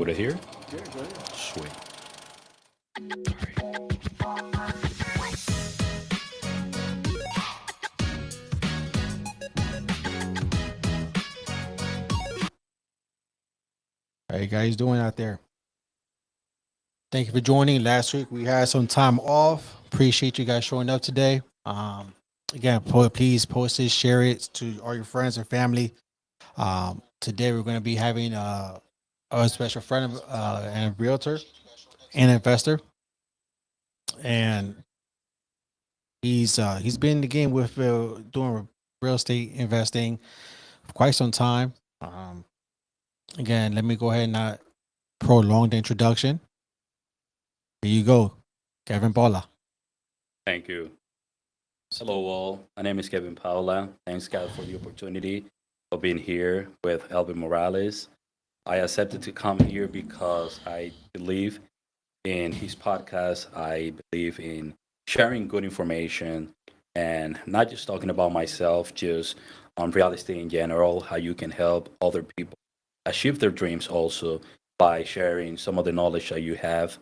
put it here. Yeah, go ahead. Sweet. How you guys doing out there? Thank you for joining. Last week we had some time off. Appreciate you guys showing up today. Again, please post this, share it to all your friends and family. Today we're going to be having a special friend of and a realtor and investor, and he's been in the game with doing real estate investing for quite some time. Again, let me go ahead and not prolong the introduction. Here you go, Kevin Paula. Thank you. Hello, all. My name is Kevin Paula. Thanks, God, for the opportunity of being here with Elvin Morales. I accepted to come here because I believe in his podcast. I believe in sharing good information and not just talking about myself, just on real estate in general, how you can help other people achieve their dreams also by sharing some of the knowledge that you have.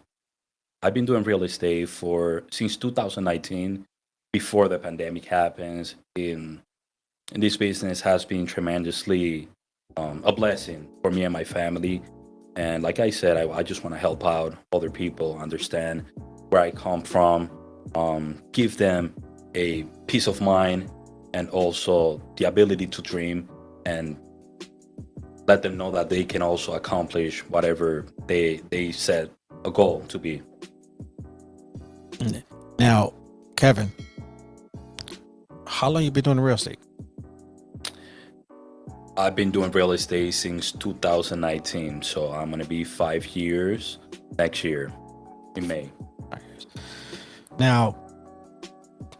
I've been doing real estate for since 2019, before the pandemic happens. In this business has been tremendously a blessing for me and my family. And like I said, I just want to help out other people understand where I come from, give them a peace of mind and also the ability to dream and let them know that they can also accomplish whatever they set a goal to be. Now, Kevin, how long you been doing real estate? I've been doing real estate since 2019, so I'm gonna be 5 years next year in May. Now,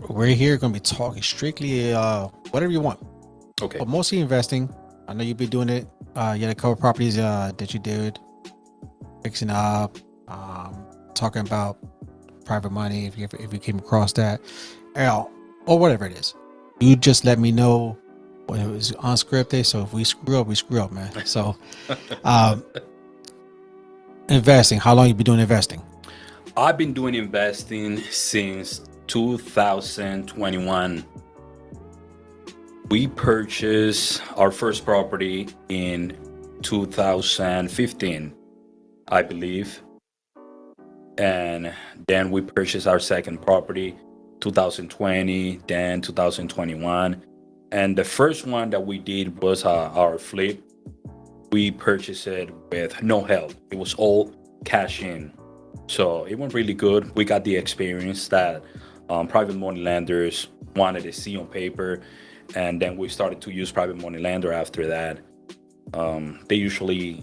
we're here going to be talking strictly whatever you want, Okay. but mostly investing. I know you've been doing it. You had a couple properties that you did, fixing up, talking about private money if you came across that, or whatever it is. You just let me know when it was unscripted. So if we screw up, man. So, um, investing. How long you been doing investing? I've been doing investing since 2021. We purchased our first property in 2015, I believe. And then we purchased our second property 2020, then 2021. And the first one that we did was our flip. We purchased it with no help. It was all cash in. So it went really good. We got the experience that private money lenders wanted to see on paper. And then we started to use private money lender after that. They usually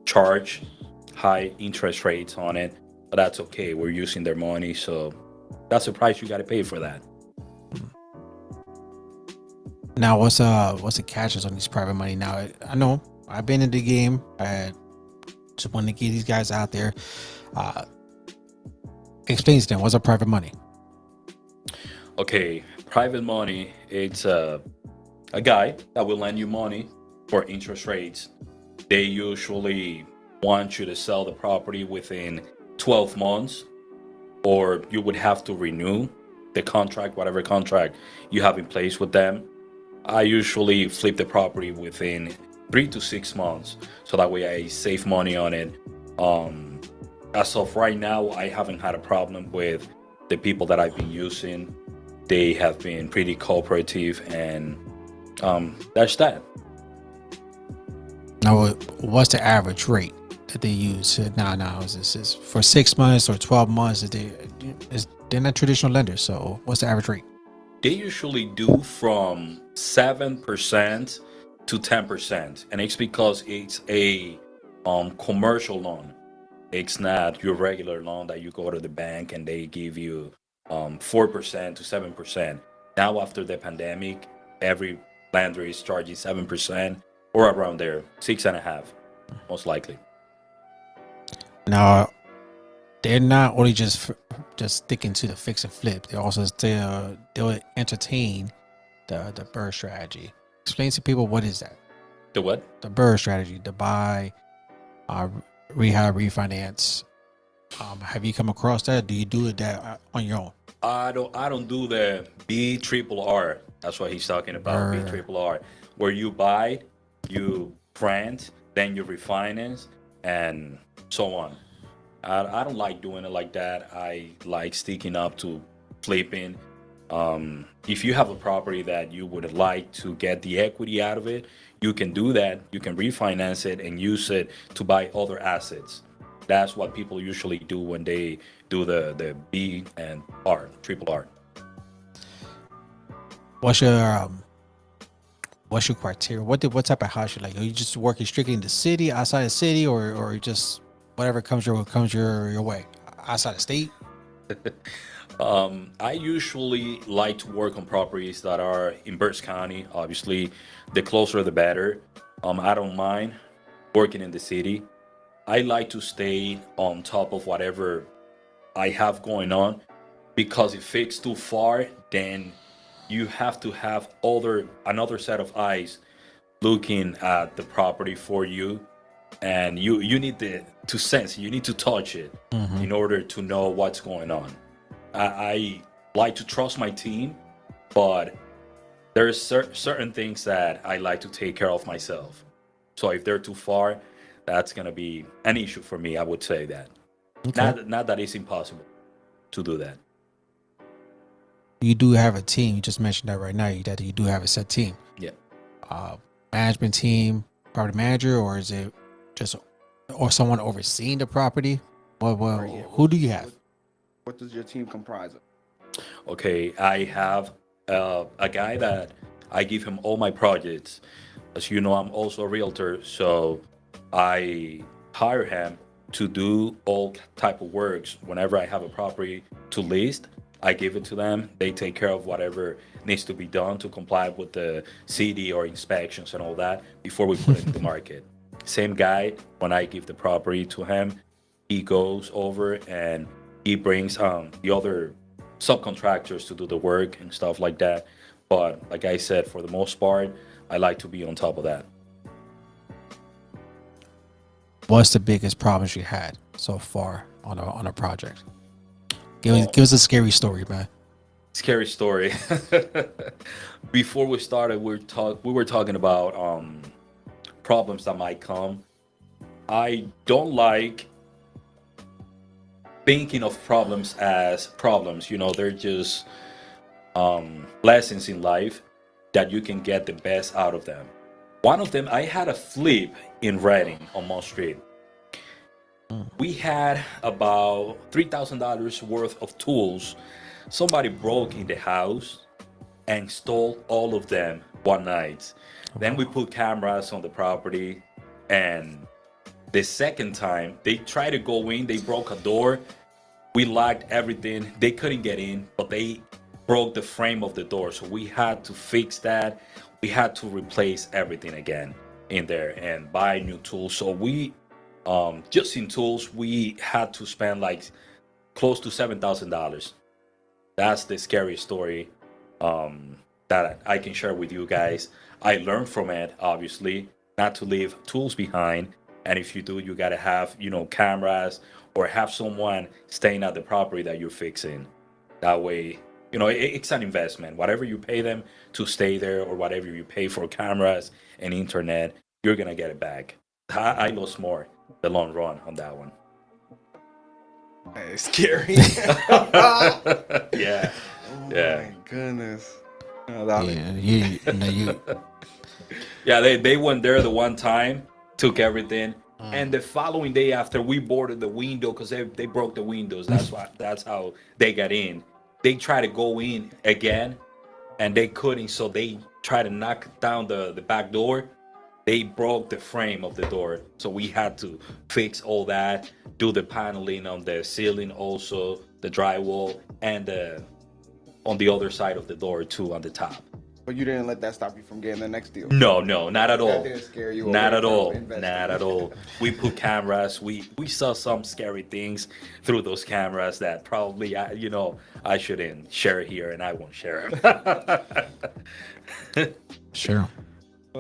charge high interest rates on it, but that's okay. We're using their money. So that's the price you got to pay for that. Now, what's the catches on these private money? Now, I know I've been in the game. I just want to get these guys out there. Explain to them what's a private money. Okay, private money, it's a guy that will lend you money for interest rates. They usually want you to sell the property within 12 months, or you would have to renew the contract, whatever contract you have in place with them. I usually flip the property within 3 to 6 months, so that way I save money on it. As of right now, I haven't had a problem with the people that I've been using. They have been pretty cooperative, and that's that. Now, what's the average rate that they use? Now, is this for 6 months or 12 months? They're not traditional lenders, so what's the average rate? They usually do from 7% to 10%, and it's because it's a commercial loan. It's not your regular loan that you go to the bank and they give you 4% to 7%. Now, after the pandemic, every lender is charging 7% or around there, 6.5, most likely. Now, they're not only just sticking to the fix and flip. They also they'll entertain the BRRRR strategy. Explain to people what is that? The what? The BRRRR strategy, the buy, uh, rehab, refinance. Have you come across that? Do you do it that on your own? I don't do the B triple R. That's what he's talking about. B Or triple R, where you buy, you rent, then you refinance, and so on. I don't like doing it like that. I like sticking up to flipping. If you have a property that you would like to get the equity out of it, you can do that. You can refinance it and use it to buy other assets. That's what people usually do when they do the B and R, triple R. what's your what's your criteria? What type of house you like? Are you just working strictly in the city, outside the city, or just whatever comes your way? Outside the state? I usually like to work on properties that are in Berks County. Obviously, the closer the better. I don't mind working in the city. I like to stay on top of whatever I have going on because if it's too far, then you have to have another set of eyes looking at the property for you, and you need to sense, you need to touch it Mm-hmm. in order to know what's going on. I like to trust my team, but there's certain things that I like to take care of myself. So if they're too far, that's gonna be an issue for me. I would say that. Okay. Not that it's impossible to do that. You do have a team. You just mentioned that right now. That you do have a set team. Yeah. Uh, management team, property manager, or is it just or someone overseeing the property? Right, yeah. Who do you have? What does your team comprise of? Okay, I have a guy that I give him all my projects. As you know, I'm also a realtor, so I hire him to do all type of works. Whenever I have a property to list, I give it to them. They take care of whatever needs to be done to comply with the CD or inspections and all that before we put it in the market. Same guy, when I give the property to him, he goes over and he brings the other subcontractors to do the work and stuff like that. But like I said, for the most part, I like to be on top of that. What's the biggest problems you had so far on a project? Well, Give us a scary story, man. scary story. Before we started, we were talking about problems that might come. I don't like thinking of problems as problems. You know, they're just lessons in life that you can get the best out of them. One of them, I had a flip in Reading on Mall Street. We had about $3,000 worth of tools. Somebody broke in the house and stole all of them one night. Then we put cameras on the property, and the second time they tried to go in, they broke a door. We locked everything. They couldn't get in, but they broke the frame of the door. So we had to fix that. We had to replace everything again in there and buy new tools. So we just in tools, we had to spend like close to $7,000. That's the scary story that I can share with you guys. I learned from it, obviously, not to leave tools behind. And if you do, you gotta have, cameras or have someone staying at the property that you're fixing. That way, it's an investment. Whatever you pay them to stay there or whatever you pay for cameras and internet, you're gonna get it back. I lost more the long run on that one. It's scary. Yeah, Oh yeah. my goodness. Yeah, you. Yeah, they went there the one time, took everything, and the following day after we boarded the window because they broke the windows. That's how they got in. They tried to go in again, and they couldn't. So they tried to knock down the back door. They broke the frame of the door, so we had to fix all that, do the paneling on the ceiling, also the drywall, and on the other side of the door too, on the top. But you didn't let that stop you from getting the next deal. No, not at all. That didn't scare you Not away at from all. investing. Not at all. We put cameras. We saw some scary things through those cameras that probably I shouldn't share here, and I won't share. Sure.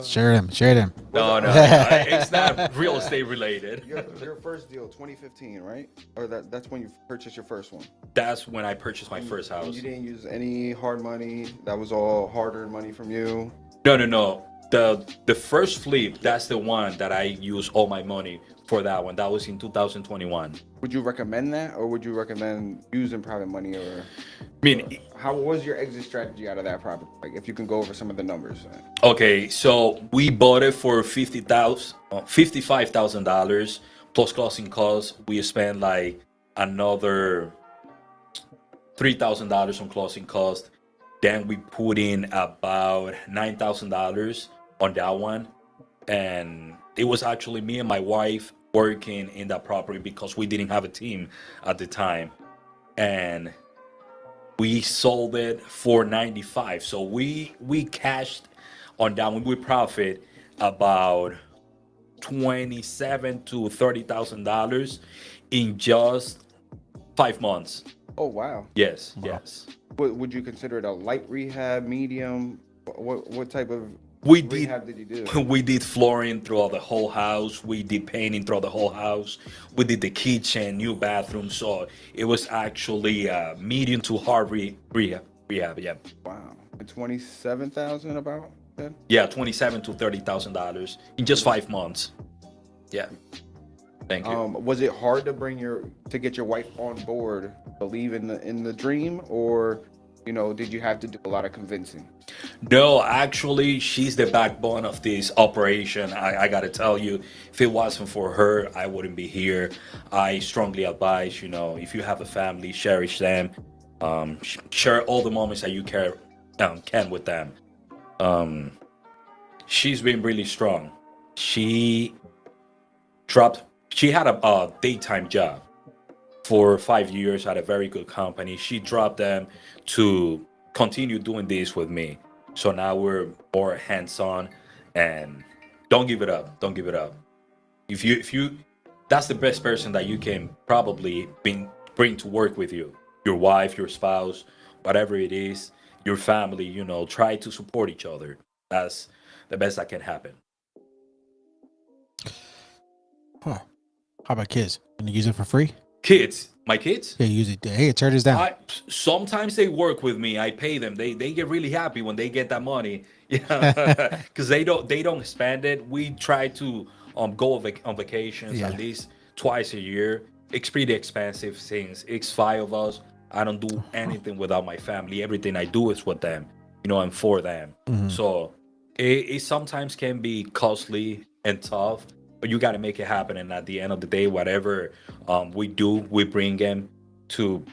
Share them. Share them. No, it's not real estate related. Your first deal, 2015, right? Or that's when you purchased your first one. That's when I purchased my first And house. you didn't use any hard money. That was all hard-earned money from you. No. The first flip, that's the one that I used all my money for that one. That was in 2021. Would you recommend that, or would you recommend using private money, or I mean, how was your exit strategy out of that property? Like, if you can go over some of the numbers. okay, so we bought it for $55,000 plus closing costs. We spent like another $3,000 on closing costs. Then we put in about $9,000 on that one, and it was actually me and my wife working in that property because we didn't have a team at the time, and we sold it for 95. So we cashed on that one. We profit about 27 to $30,000 in just 5 months. Oh wow. Yes. Would you consider it a light rehab, medium? What type of We did rehab did you do? we did flooring throughout the whole house. We did painting throughout the whole house. We did the kitchen, new bathroom. So it was actually medium to hard rehab. Yeah. Wow. And 27,000 about then? Yeah, $27 to $30,000 in just 5 months. Yeah. Thank you. Was it hard to get your wife on board, believe in the dream, or did you have to do a lot of convincing? No, actually, she's the backbone of this operation. I gotta tell you, if it wasn't for her, I wouldn't be here. I strongly advise, if you have a family, cherish them. Share all the moments that you can with them. She's been really strong. She had a daytime job for 5 years at a very good company. She dropped them to continue doing this with me. So now we're more hands-on, and don't give it up. Don't give it up. If you that's the best person that you can probably bring to work with you. Your wife, your spouse, whatever it is, your family, try to support each other. That's the best that can happen. Huh. How about kids? Can you use it for free? My kids? Yeah, use it. Hey, tear this down. Sometimes they work with me. I pay them. They get really happy when they get that money. Yeah, because they don't spend it. We try to go on vacations at least twice a year. It's pretty expensive since it's 5 of us. I don't do anything without my family. Everything I do is with them, and for them. So it sometimes can be costly and tough, but you got to make it happen. And at the end of the day, whatever we do, we bring them to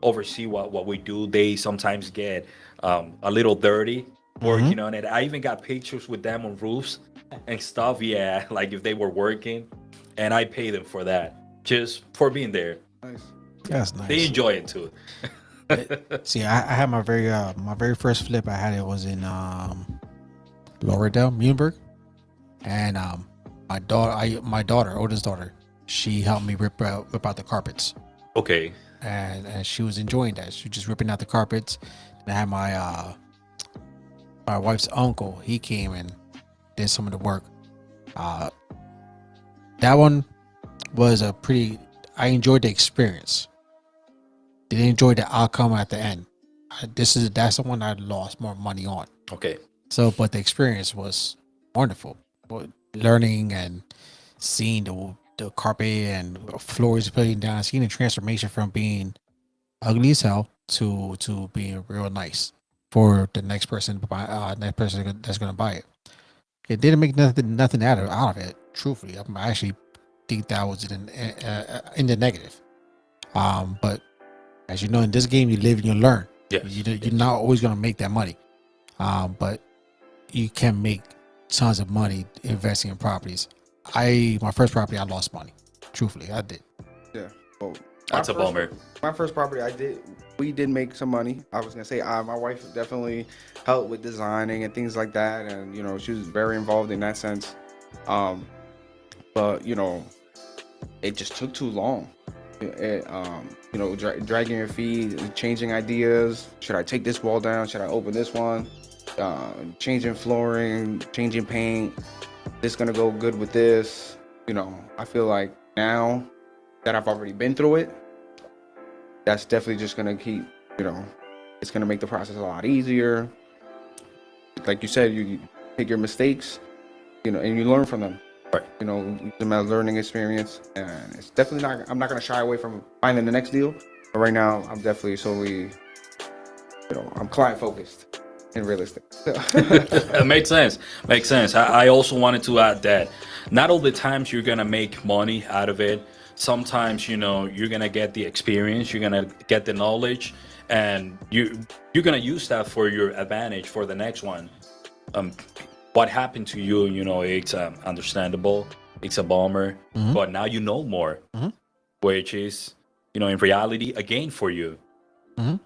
oversee what we do. They sometimes get a little dirty working on it. I even got pictures with them on roofs and stuff. Yeah, like if they were working, and I pay them for that, just for being there. Nice. That's nice. They enjoy it too. See, I had my very first flip. I had it was in Lauderdale, Muhlenberg, and my daughter, oldest daughter, she helped me rip out the carpets. Okay. And she was enjoying that. She was just ripping out the carpets. And I had my wife's uncle. He came and did some of the work. That one was I enjoyed the experience. Didn't enjoy the outcome at the end. That's the one I lost more money on. Okay. So, but the experience was wonderful. But learning and seeing the carpet and floors putting down, seeing the transformation from being ugly as hell to being real nice for the next person to buy, next person that's going to buy it. It didn't make nothing out of it. Truthfully, I actually think that was in the negative. But as you know, in this game, you live and you learn. Yes. You're not always going to make that money, but you can make tons of money investing in properties. My first property, I lost money. Truthfully, I did. Yeah. Well, That's a bummer. My first property, we did make some money. I was gonna say, my wife definitely helped with designing and things like that, and she was very involved in that sense. But it just took too long. Dragging your feet, changing ideas. Should I take this wall down? Should I open this one? changing flooring, changing paint. This gonna go good with this. I feel like now that I've already been through it, that's definitely just gonna keep, it's gonna make the process a lot easier. Like you said, you take your mistakes, and you learn from them. Right. Use them as learning experience, and it's definitely not. I'm not gonna shy away from finding the next deal, but right now I'm definitely solely, I'm client focused and realistic. Makes sense. Makes sense. I also wanted to add that not all the times you're gonna make money out of it. Sometimes you're gonna get the experience, you're gonna get the knowledge, and you're gonna use that for your advantage for the next one. What happened to you, it's understandable. It's a bummer, but now you know more, which is, in reality, a gain for you.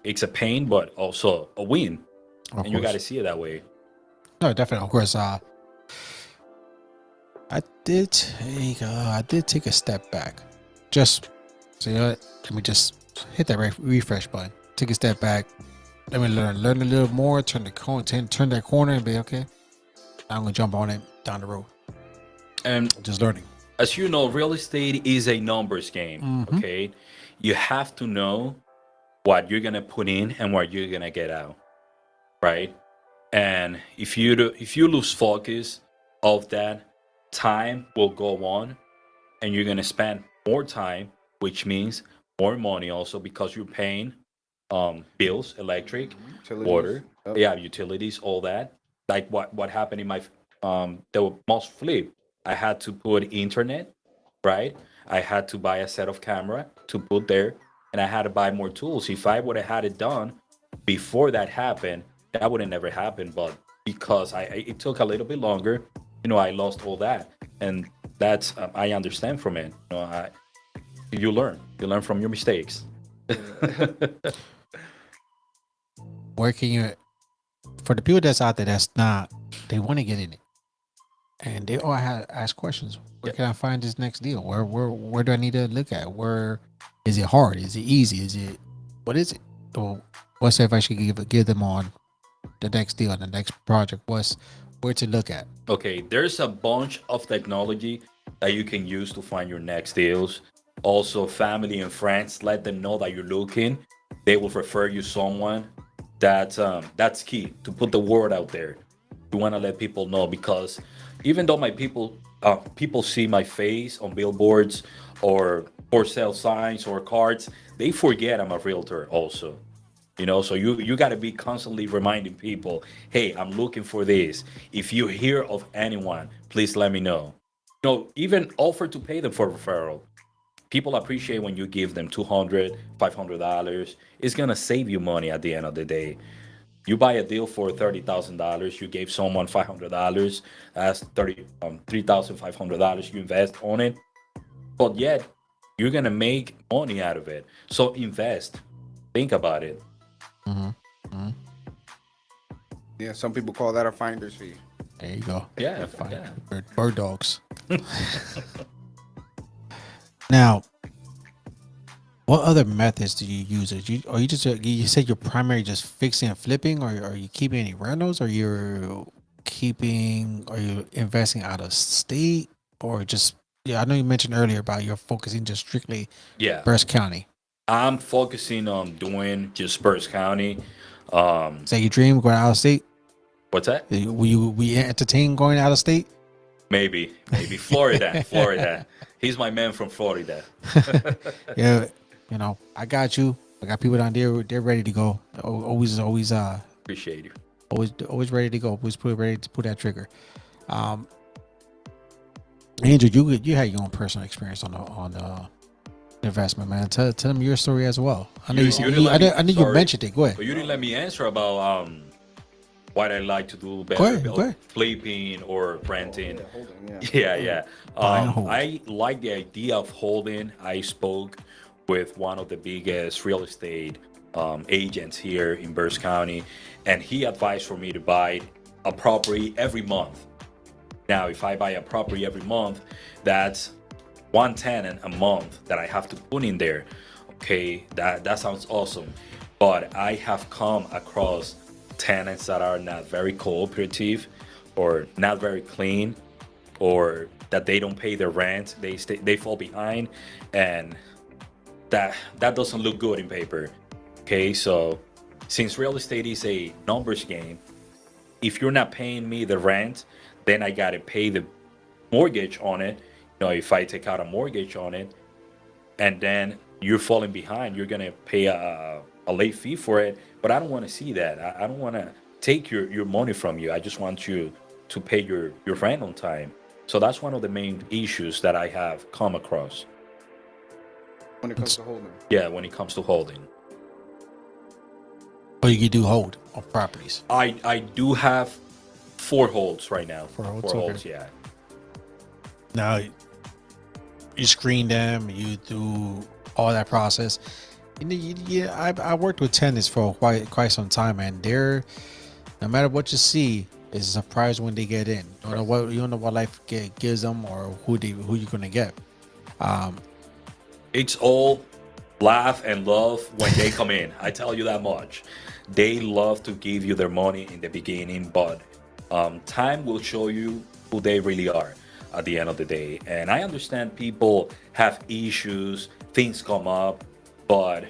It's a pain, but also a win, Of and you got to course. see it that way. No, definitely. Of course. I did take a step back. Just so let me just hit that refresh button. Take a step back. Let me learn a little more. Turn that corner, and be okay. I'm gonna jump on it down the road. And Just learning. as you know, real estate is a numbers game. Mhm. Okay, you have to know what you're gonna put in and what you're gonna get out, right? And if you lose focus of that, time will go on, and you're gonna spend more time, which means more money also because you're paying bills, electric, Utilities. water, Yep. yeah, utilities, all that. Like what happened in my the most flip, I had to put internet, right? I had to buy a set of camera to put there, and I had to buy more tools. If I would have had it done before that happened, that would have never happened. But because it took a little bit longer, I lost all that, and that's I understand from it. You learn from your mistakes. Where can you, for the people that's out there that's not, they want to get in it, and they all have ask questions. Where Yeah. can I find this next deal? Where do I need to look at? Where is it hard? Is it easy? Is it what is it? Or what's the advice you give them on the next deal, the next project? What's where to look at? Okay, there's a bunch of technology that you can use to find your next deals. Also, family and friends, let them know that you're looking. They will refer you someone. That's key to put the word out there. You want to let people know because even though my people see my face on billboards or for sale signs or cards, they forget I'm a realtor also. So you got to be constantly reminding people, hey, I'm looking for this. If you hear of anyone, please let me know. Even offer to pay them for referral. People appreciate when you give them $200, $500. It's gonna save you money at the end of the day. You buy a deal for $30,000. You gave someone $500. That's $3,500 you invest on it. But yet, you're gonna make money out of it. So invest. Think about it. Yeah, some people call that a finder's fee. There you go. Yeah, Fine. yeah. Bird dogs. Now, what other methods do you use? Are you just you said your primary just fixing and flipping, or are you keeping any rentals? Are you investing out of state, or just I know you mentioned earlier about you're focusing just strictly Yeah. Burst County. I'm focusing on doing just Burst County. Say you dream going out of state. What's that? Will you be entertained going out of state? Maybe Florida. Florida. He's my man from Florida. Yeah, I got you. I got people down there. They're ready to go. Always Appreciate you. always ready to go. Always ready to put that trigger. Andrew, you had your own personal experience on the investment, man. Tell them your story as well. I know you mentioned it. Go ahead. But you didn't let me answer about what I like to do better, Go ahead. flipping or renting. Holding, Yeah. Buy and hold. I like the idea of holding. I spoke with one of the biggest real estate agents here in Burst County, and he advised for me to buy a property every month. Now, if I buy a property every month, that's 110 a month that I have to put in there. Okay, that sounds awesome. But I have come across tenants that are not very cooperative or not very clean, or that they don't pay their rent, they fall behind, and that doesn't look good in paper. Okay, so since real estate is a numbers game, if you're not paying me the rent, then I gotta pay the mortgage on it. If I take out a mortgage on it, and then you're falling behind, you're gonna pay a late fee for it. But I don't want to see that. I don't want to take your money from you. I just want you to pay your rent on time. So that's one of the main issues that I have come across. When it comes to holding. Yeah, when it comes to holding. But you do hold on properties. I do have 4 holds right now. Four holds, Four okay. holds, yeah. Now you screen them, you do all that process. I worked with tenants for quite some time, and they're, no matter what you see, it's a surprise when they get in. You don't know what life gives them or who you're gonna get. It's all laugh and love when they come in. I tell you that much. They love to give you their money in the beginning, but time will show you who they really are at the end of the day. And I understand people have issues, things come up, but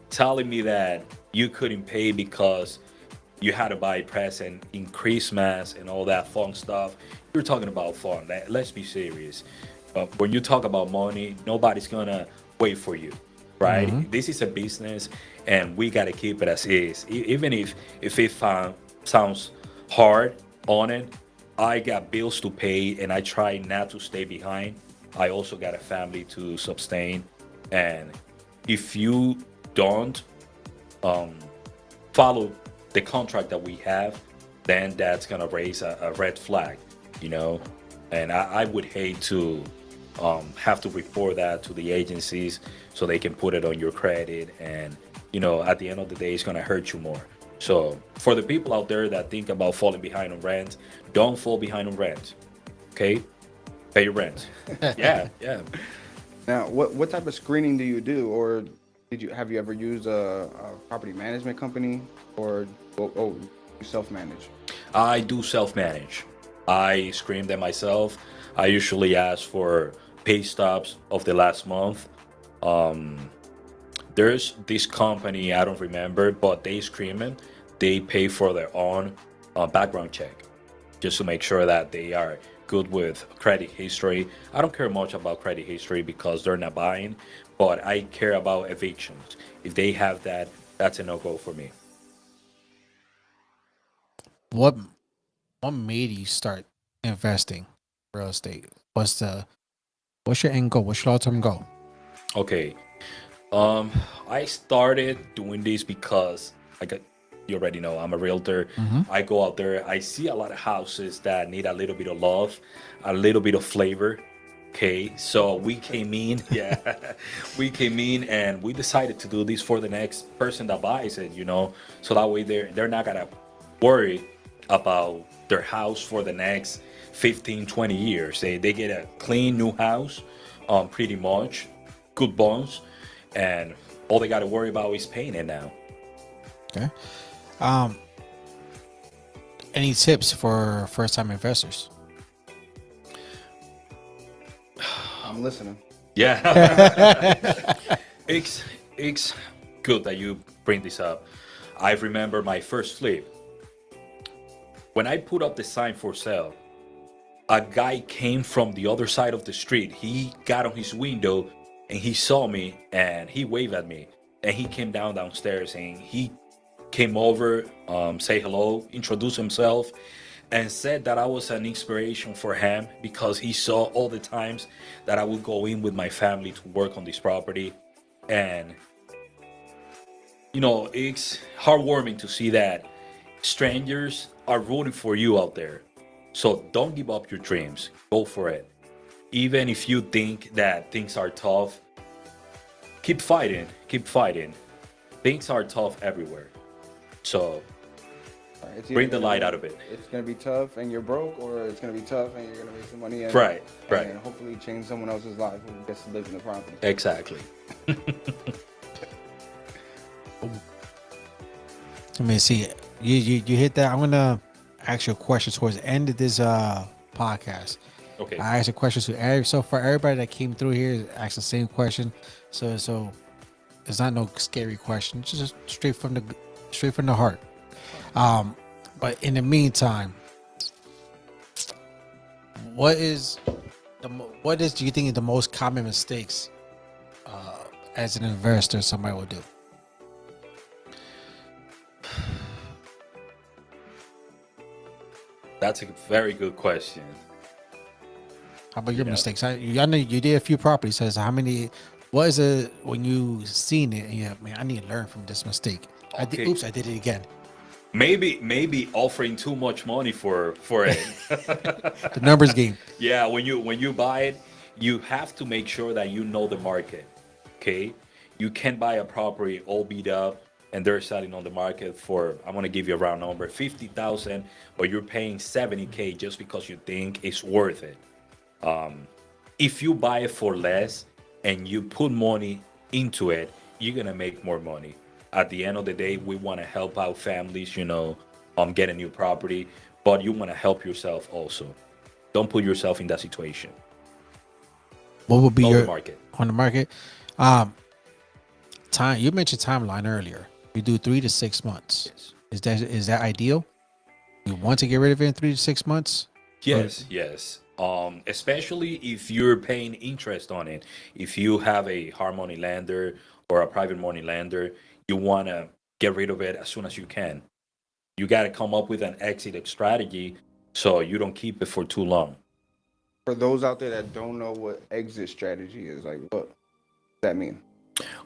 telling me that you couldn't pay because you had to buy present in Christmas and all that fun stuff, you're talking about fun. Let's be serious. When you talk about money, nobody's gonna wait for you, right? This is a business, and we gotta keep it as is. Even if it sounds hard on it, I got bills to pay, and I try not to stay behind. I also got a family to sustain, and if you don't follow the contract that we have, then that's gonna raise a red flag, And I would hate to have to report that to the agencies so they can put it on your credit, and at the end of the day, it's gonna hurt you more. So for the people out there that think about falling behind on rent, don't fall behind on rent. Okay, pay your rent. Yeah. Now, what type of screening do you do, or have you ever used a property management company, or you self-manage? I do self-manage. I screen them myself. I usually ask for pay stubs of the last month. There's this company, I don't remember, but they screen it. They pay for their own background check, just to make sure that they are good with credit history. I don't care much about credit history because they're not buying, but I care about evictions. If they have that, that's a no-go for me. What made you start investing real estate? What's your end goal? What's your long-term goal? Okay. I started doing this because you already know, I'm a realtor. I go out there, I see a lot of houses that need a little bit of love, a little bit of flavor. Okay, so we came in, and we decided to do this for the next person that buys it, so that way they're not gonna worry about their house for the next 15-20 years. They get a clean new house, pretty much, good bones, and all they got to worry about is paying it now. Okay. Any tips for first-time investors? I'm listening. Yeah. It's good that you bring this up. I remember my first flip. When I put up the sign for sale, a guy came from the other side of the street. He got on his window and he saw me and he waved at me. And he came downstairs and he came over, say hello, introduced himself, and said that I was an inspiration for him because he saw all the times that I would go in with my family to work on this property. And, it's heartwarming to see that strangers are rooting for you out there. So don't give up your dreams. Go for it. Even if you think that things are tough, keep fighting. Things are tough everywhere. So bring the light out of it. It's gonna be tough and you're broke, or it's gonna be tough and you're gonna make some money. Right. And hopefully change someone else's life who gets to live in the property. Exactly. Let me see. You hit that. I'm gonna ask you a question towards the end of this podcast. Okay. I asked a question to every, so for everybody that came through here, asked the same question. So it's not no scary question. It's just straight from the heart. But in the meantime, what is what is do you think is the most common mistakes as an investor somebody will do? That's a very good question. How about your Yeah. mistakes? I know you did a few properties. Says how many? What is it when you seen it? And yeah, man, I need to learn from this mistake. Okay. Oops, I did it again. Maybe offering too much money for it. The numbers game. Yeah, when you buy it, you have to make sure that you know the market. Okay, you can't buy a property all beat up and they're selling on the market for, I'm gonna give you a round number, 50,000, but you're paying 70K just because you think it's worth it. If you buy it for less and you put money into it, you're gonna make more money. At the end of the day, we want to help out families, get a new property, but you want to help yourself also. Don't put yourself in that situation. What would be Know your the market. on the market? Um, time. You mentioned timeline earlier. We do 3 to 6 months. Yes. Is that ideal? You want to get rid of it in 3 to 6 months? Yes. Especially if you're paying interest on it. If you have a hard money lender or a private money lender, you want to get rid of it as soon as you can. You got to come up with an exit strategy so you don't keep it for too long. For those out there that don't know what exit strategy is, like what does that mean?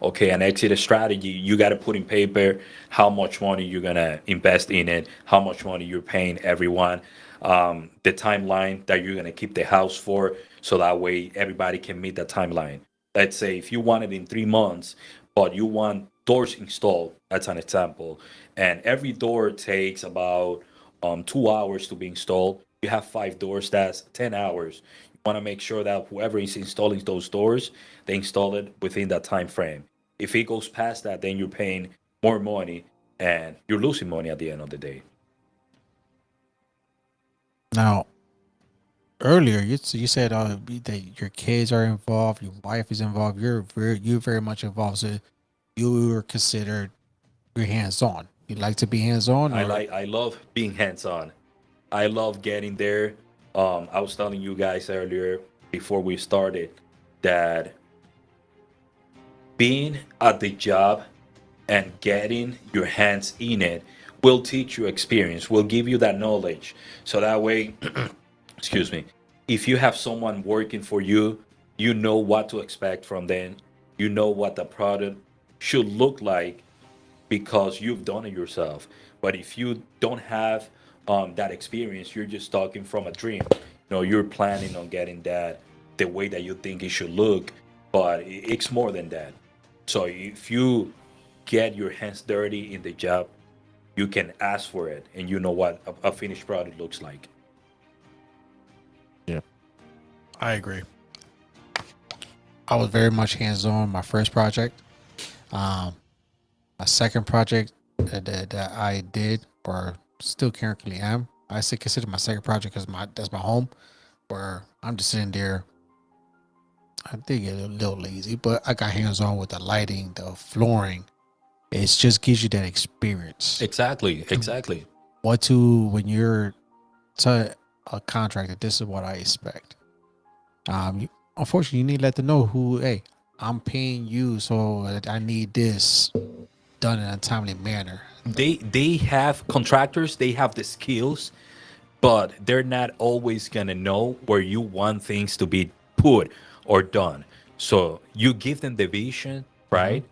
Okay, an exit strategy, you got to put in paper how much money you're going to invest in it, how much money you're paying everyone, the timeline that you're going to keep the house for, so that way everybody can meet that timeline. Let's say if you want it in 3 months, but you want doors installed, that's an example, and every door takes about 2 hours to be installed. You have 5 doors, that's 10 hours. You want to make sure that whoever is installing those doors, they install it within that time frame. If it goes past that, then you're paying more money and you're losing money at the end of the day. Now, earlier you said that your kids are involved, your wife is involved. You're very much involved. So you were considered you're hands on. You like to be hands on, or I love being hands-on. I love getting there. I was telling you guys earlier before we started that being at the job and getting your hands in it will teach you experience, will give you that knowledge. So that way, excuse me, if you have someone working for you, you know what to expect from them. You know what the product should look like because you've done it yourself. But if you don't have that experience, you're just talking from a dream. You're planning on getting that the way that you think it should look, but it's more than that. So if you get your hands dirty in the job, you can ask for it, and you know what a finished product looks like. I agree. I was very much hands on my first project. Um, my second project that I did, or still currently am, I still consider my second project because that's my home, where I'm just sitting there. I did get a little lazy, but I got hands on with the lighting, the flooring. It just gives you that experience. Exactly. What to when you're to a contractor, this is what I expect. Unfortunately, you need to let them know who, hey, I'm paying you, so that I need this done in a timely manner. They have contractors, they have the skills, but they're not always gonna know where you want things to be put or done. So you give them the vision, right?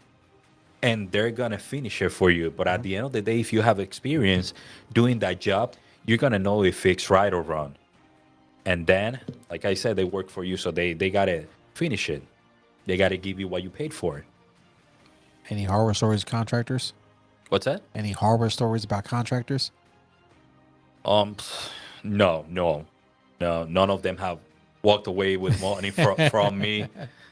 And they're gonna finish it for you. But at the end of the day, if you have experience doing that job, you're gonna know if it's right or wrong. And then, like I said, they work for you, so they gotta finish it. They gotta give you what you paid for. Any horror stories, contractors? What's that? Any horror stories about contractors? Um, no. None of them have walked away with money from me.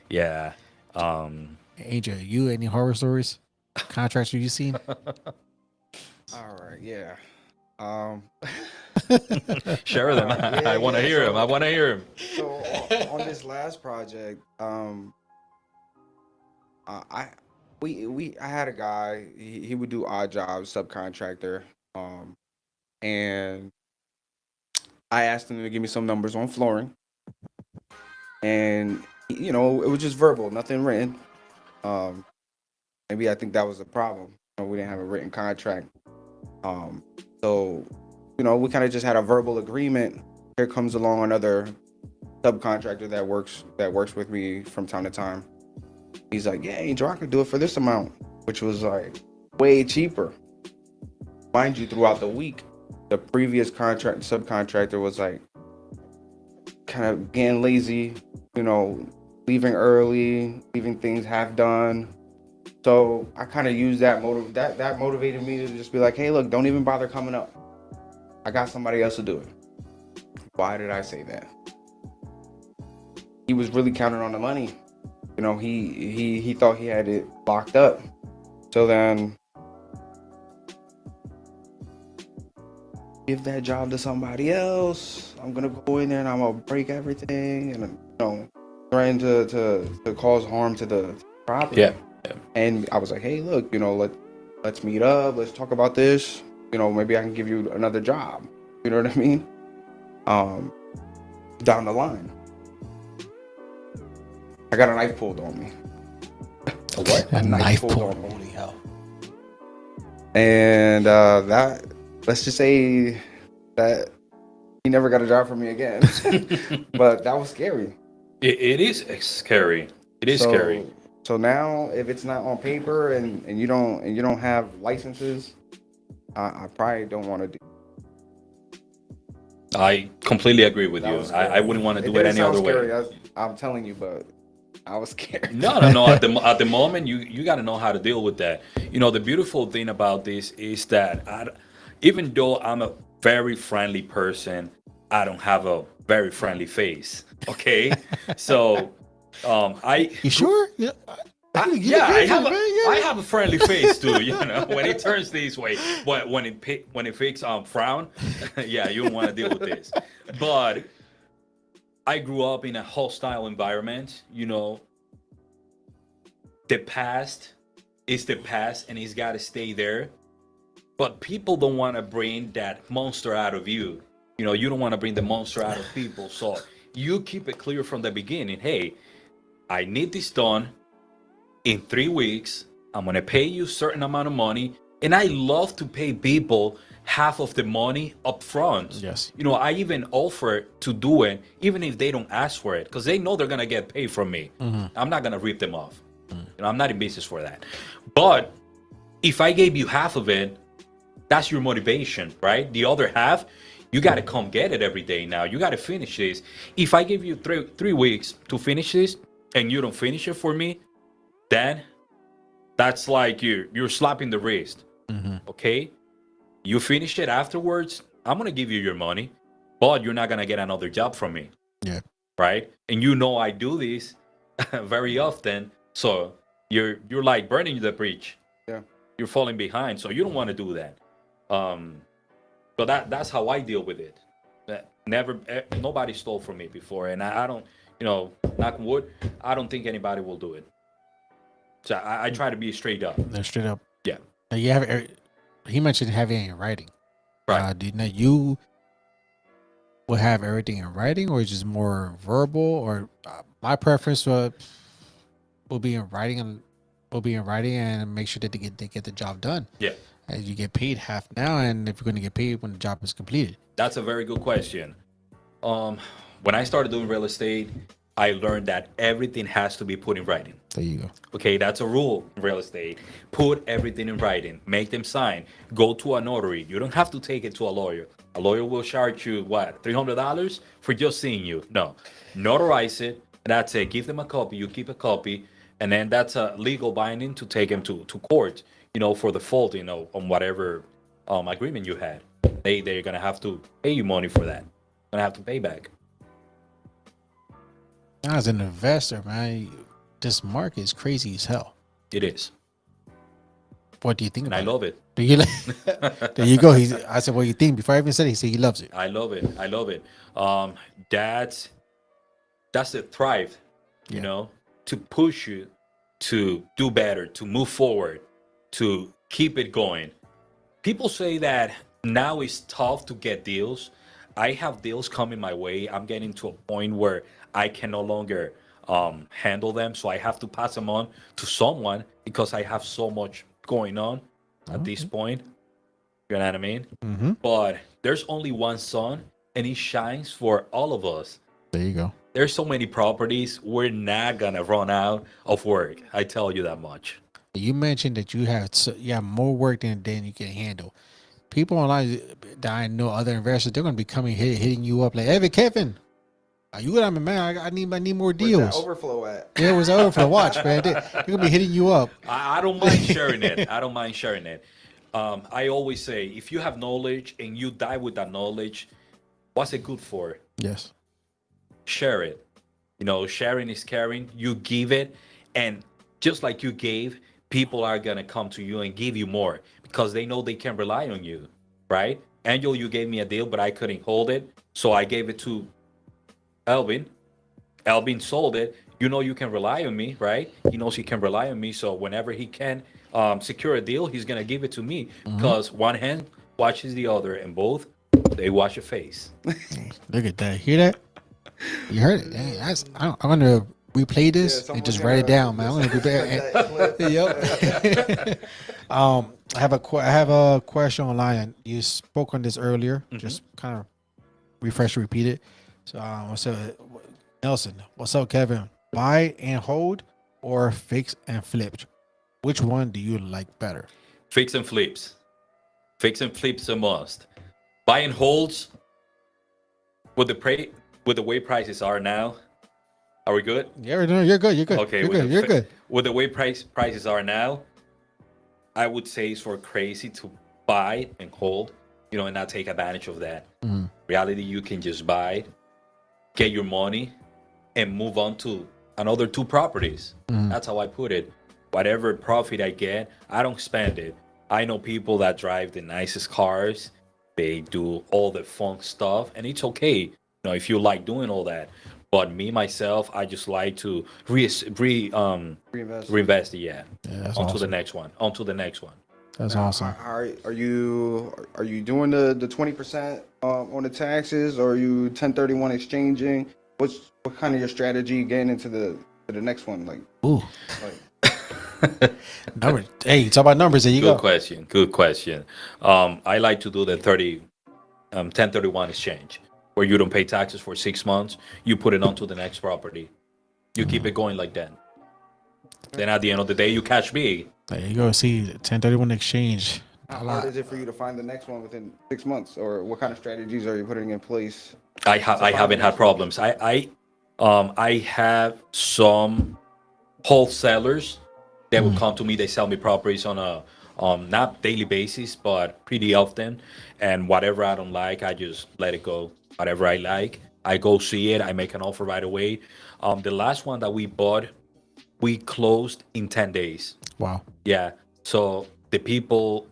Yeah. Angel, you any horror stories? Contractor you seen? All right, yeah. Um, Share them. Alright, yeah, I want to yeah. hear him. I want to hear him. So on this last project, I I had a guy. He would do odd jobs, subcontractor. Um, and I asked him to give me some numbers on flooring, and it was just verbal, nothing written. Um, maybe I think that was the problem. We didn't have a written contract. Um, so we kind of just had a verbal agreement. Here comes along another subcontractor that works with me from time to time. He's like, yeah, Angel, I could do it for this amount, which was like way cheaper. Mind you, throughout the week, the previous subcontractor was like kind of getting lazy, leaving early, leaving things half done. So I kind of used that motivated me to just be like, hey, look, don't even bother coming up. I got somebody else to do it. Why did I say that? He was really counting on the money. He thought he had it locked up. So then give that job to somebody else. I'm gonna go in there and I'm gonna break everything and threaten to cause harm to the property. Yeah. And I was like, hey, look, let's meet up. Let's talk about this. Maybe I can give you another job. You know what I mean? Down the line, I got a knife pulled on me. A what? A knife pulled. on me. Holy hell. And that, let's just say that he never got a job from me again. But that was scary. It is scary. It is scary. So now, if it's not on paper and you don't have licenses, I probably don't want to do. I completely agree with That you. was scary. I wouldn't want to do it didn't any sound other way. scary, I'm telling you, but I was scared. No. At the moment, you got to know how to deal with that. The beautiful thing about this is that even though I'm a very friendly person, I don't have a very friendly face. Okay, so You sure? Yeah. I have a friendly face too. When it turns this way, when it picks frown, yeah, you don't want to deal with this. But I grew up in a hostile environment. The past is the past, and it's got to stay there. But people don't want to bring that monster out of you. You don't want to bring the monster out of people. So you keep it clear from the beginning. Hey, I need this done in 3 weeks. I'm going to pay you a certain amount of money. And I love to pay people half of the money up front. Yes. I even offer to do it, even if they don't ask for it, because they know they're going to get paid from me. I'm not going to rip them off. I'm not in business for that. But if I gave you half of it, that's your motivation, right? The other half, you got to come get it every day now. You got to finish this. If I give you three weeks to finish this and you don't finish it for me, then that's like you're slapping the wrist. Okay? You finish it afterwards, I'm going to give you your money, but you're not going to get another job from me. Yeah. Right? And I do this very often. So you're like burning the bridge. Yeah. You're falling behind. So you don't want to do that. So that's how I deal with it. Nobody stole from me before, and I don't, knock on wood, I don't think anybody will do it. So I try to be straight up. No, straight up. Yeah. Now you have. He mentioned having it in writing. Right. Do you will have everything in writing, or just more verbal? Or my preference will be in writing, and make sure that they get the job done. Yeah. And you get paid half now, and if you're going to get paid when the job is completed. That's a very good question. When I started doing real estate, I learned that everything has to be put in writing. There you go. Okay, that's a rule in real estate. Put everything in writing. Make them sign. Go to a notary. You don't have to take it to a lawyer. A lawyer will charge you, what, $300 for just seeing you? No. Notarize it. That's it. Give them a copy. You keep a copy. And then that's a legal binding to take them to court, for the fault, on whatever agreement you had. They're going to have to pay you money for that. Going to have to pay back. As an investor, man, this market is crazy as hell. It is. What do you think and about I love it. Do you there you go. I said, what do you think? Before I even said it, he said he loves it. I love it. I love it. That's the thrive, Yeah. to push you to do better, to move forward, to keep it going. People say that now it's tough to get deals. I have deals coming my way. I'm getting to a point where I can no longer handle them, so I have to pass them on to someone because I have so much going on at this point. You know what I mean? Mm-hmm. But there's only one sun, and it shines for all of us. There you go. There's so many properties. We're not gonna run out of work. I tell you that much. You mentioned that you have more work than you can handle. People online that I know, other investors, they're going to be coming hitting you up like, "Hey, Kevin, are you good? Man, I need more Where's that deals." overflow at? Yeah, it was over for the watch, man. They're going to be hitting you up. I don't mind sharing it. I don't mind sharing it. I always say, if you have knowledge and you die with that knowledge, what's it good for? Yes. Share it. Sharing is caring. You give it, and just like you gave, people are gonna come to you and give you more because they know they can rely on you, right? Angel, you gave me a deal, but I couldn't hold it, so I gave it to Elvin. Elvin sold it. You can rely on me, right? He knows he can rely on me, so whenever he can secure a deal, he's gonna give it to me because one hand watches the other, and both they watch your face. Look at that. Hear that? You heard it. Dang, I'm going to replay this and just write it down, man. I'm going to replay it. Yep. I have a question online, and you spoke on this earlier. Just kind of refresh, repeat it. So, what's up, Nelson? What's up, Kevin? Buy and hold or fix and flip? Which one do you like better? Fix and flips. Fix and flips a must. Buy and holds with the way prices are now. Are we good? Yeah, no, you're good. You're good. Okay, You're good. With the way prices are now, I would say it's for crazy to buy and hold, and not take advantage of that. Reality, you can just buy, get your money, and move on to another two properties. That's how I put it. Whatever profit I get, I don't spend it. I know people that drive the nicest cars. They do all the fun stuff, and it's okay, if you like doing all that. But me myself, I just like to reinvest it. Yeah, That's onto the awesome. next one. Onto the next one. That's awesome. Are you doing the 20% on the taxes, or are you 1031 exchanging? What kind of your strategy getting into the next one? Like, Ooh. Numbers. Hey, you talk about numbers. There you Good go. question. Good question. I like to do the 1031 exchange, where you don't pay taxes for 6 months. You put it onto the next property. You keep it going like that. Then at the end of the day, you cash big. There you go. See, 1031 exchange. how hard is it for you to find the next one within 6 months, or what kind of strategies are you putting in place? I haven't had problems. I have some wholesalers that would come to me. They sell me properties on a not daily basis, but pretty often. And whatever I don't like, I just let it go. Whatever I like, I go see it. I make an offer right away. The last one that we bought, we closed in 10 days. Wow. Yeah. So the people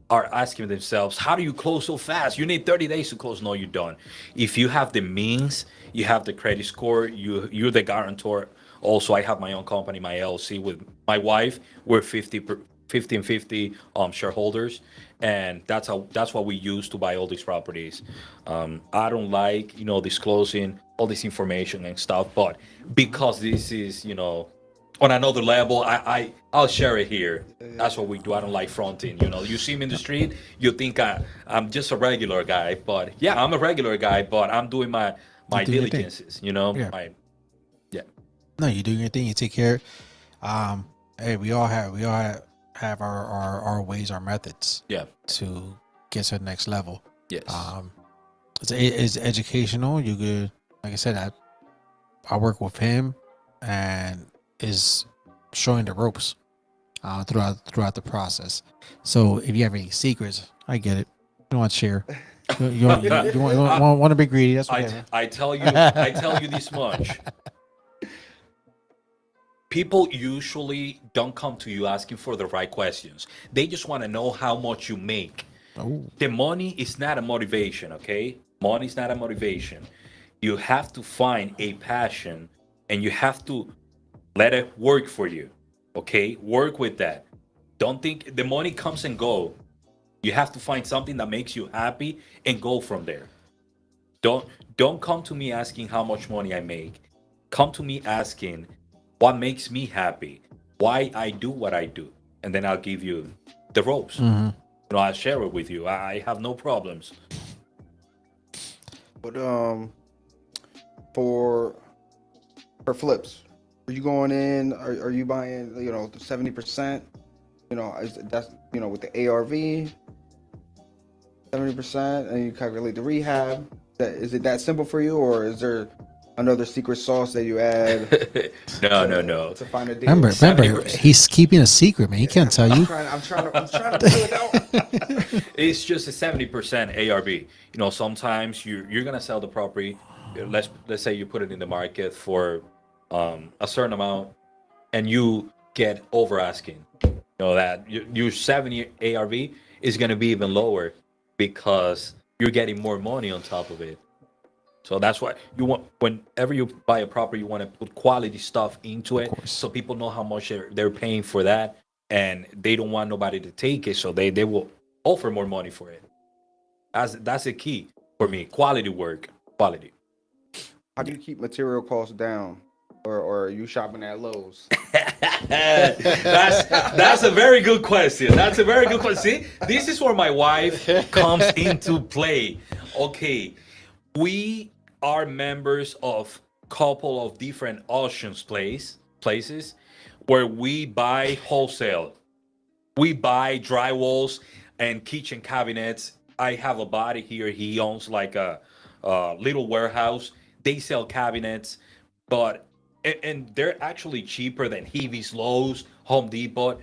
are asking themselves, how do you close so fast? You need 30 days to close. No, you don't. If you have the means, you have the credit score, you're the guarantor. Also, I have my own company, my LLC, with my wife. We're 50 and 50 shareholders, and that's what we use to buy all these properties. I don't like disclosing all this information and stuff, but because this is on another level, I'll share it here. That's what we do. I don't like fronting. You see me in the street, you think I'm just a regular guy, but yeah, I'm a regular guy, but I'm doing my You do your thing. diligences. Yeah. Yeah. No, you do your thing. You take care. Hey, we all have our ways, our methods Yeah. to get to the next level. Yes. It's educational. You could, like I said, I work with him, and is showing the ropes throughout the process. So if you have any secrets, I get it. You don't want to share. You want to be greedy. That's okay. I tell you this much. people usually don't come to you asking for the right questions. They just want to know how much you make. Oh, The money is not a motivation, okay? Money is not a motivation. You have to find a passion and you have to let it work for you, okay? Work with that. Don't think the money comes and go. You have to find something that makes you happy and go from there. Don't don't come to me asking how much money I make. Come to me asking what makes me happy, why I do what I do, and then I'll give you the ropes. I'll share it with you. I have no problems. But for flips, are you going in? Are you buying? 70%. That's with the ARV 70%, and you calculate the rehab. Is it that simple for you, or is there another secret sauce that you add No. to find a deal? remember, 70%. he's keeping a secret, man. He can't tell you. I'm trying to pull it out. It's just a 70% ARB. Sometimes you're gonna sell the property. Let's say you put it in the market for a certain amount, and you get over asking. That your 70 ARV is gonna be even lower because you're getting more money on top of it. So that's why you want, whenever you buy a property, you want to put quality stuff into it, course. so people know how much they're paying for that, and they don't want nobody to take it, so they will offer more money for it. That's the key for me. Quality work, quality. How do you keep material costs down, or are you shopping at Lowe's? That's a very good question. That's a very good question. See, this is where my wife comes into play. Okay, we are members of couple of different auctions places where we buy wholesale. We buy drywalls and kitchen cabinets. I have a buddy here. He owns like a little warehouse. They sell cabinets, but and they're actually cheaper than Heavy's, Lowe's, Home Depot.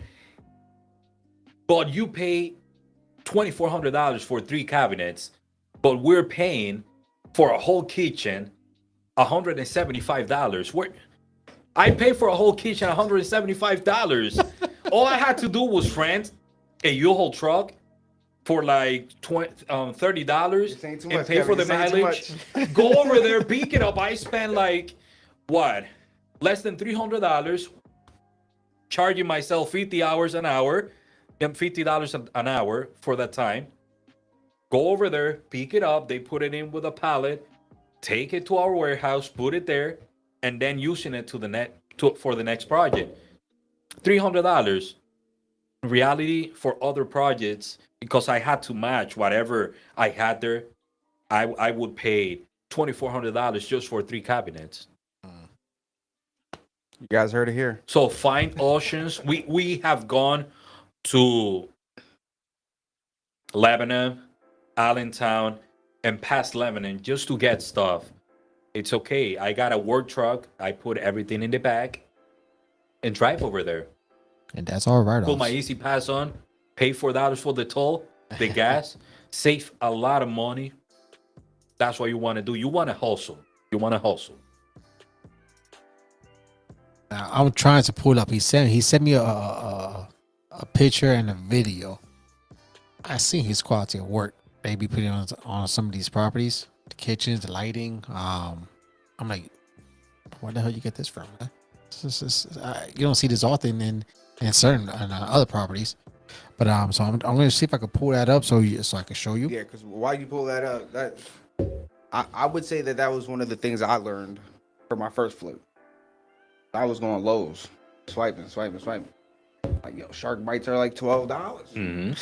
But you pay $2,400 for 3 cabinets, but we're paying for a whole kitchen $175. Where I pay for a whole kitchen $175. All I had to do was rent a U-Haul truck for like $30 This ain't too and much, pay for Kevin. the This ain't too mileage. much. Go over there, pick it up. I spent like what, less than $300, charging myself 50 hours an hour, and $50 an hour for that time. Go over there, pick it up. They put it in with a pallet, take it to our warehouse, put it there, and then using it for the next project. $300. In reality, for other projects, because I had to match whatever I had there, I would pay $2,400 just for 3 cabinets. You guys heard it here. So find auctions. We have gone to Lebanon, Allentown, and past Lebanon just to get stuff. It's okay. I got a work truck. I put everything in the back and drive over there. And that's all right. Put my Easy Pass on, pay $4 for the toll, the gas, save a lot of money. That's what you want to do. You want to hustle. You want to hustle. Now, I'm trying to pull up. He sent me a picture and a video. I seen his quality of work. They be putting on some of these properties, the kitchens, the lighting. I'm like, where the hell you get this from? Man? You don't see this often in certain other properties. But so I'm going to see if I can pull that up so I can show you. Yeah, because while you pull that up, I would say that was one of the things I learned for my first flip. I was going Lowe's, swiping. Like, yo, shark bites are like $12. Mm-hmm.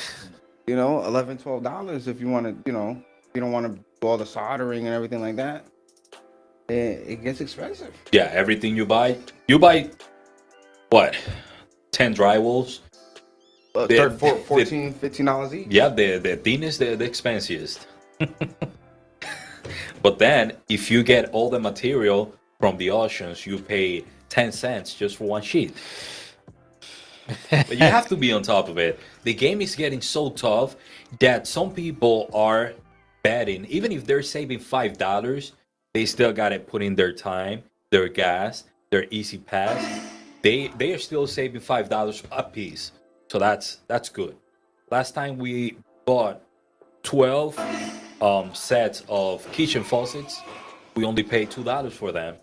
$11, $12 if you want to, you don't want to do all the soldering and everything like that. It gets expensive. Yeah, everything you buy what? 10 drywalls? 14, $15 each. Yeah, the thinnest, the expensiest. But then, if you get all the material from the auctions, you pay 10 cents just for one sheet. But you have to be on top of it. The game is getting so tough that some people are betting, even if they're saving $5, they still got to put in their time, their gas, their Easy Pass. they are still saving $5 a piece, so that's good. Last time we bought 12 sets of kitchen faucets, we only paid $2 for them.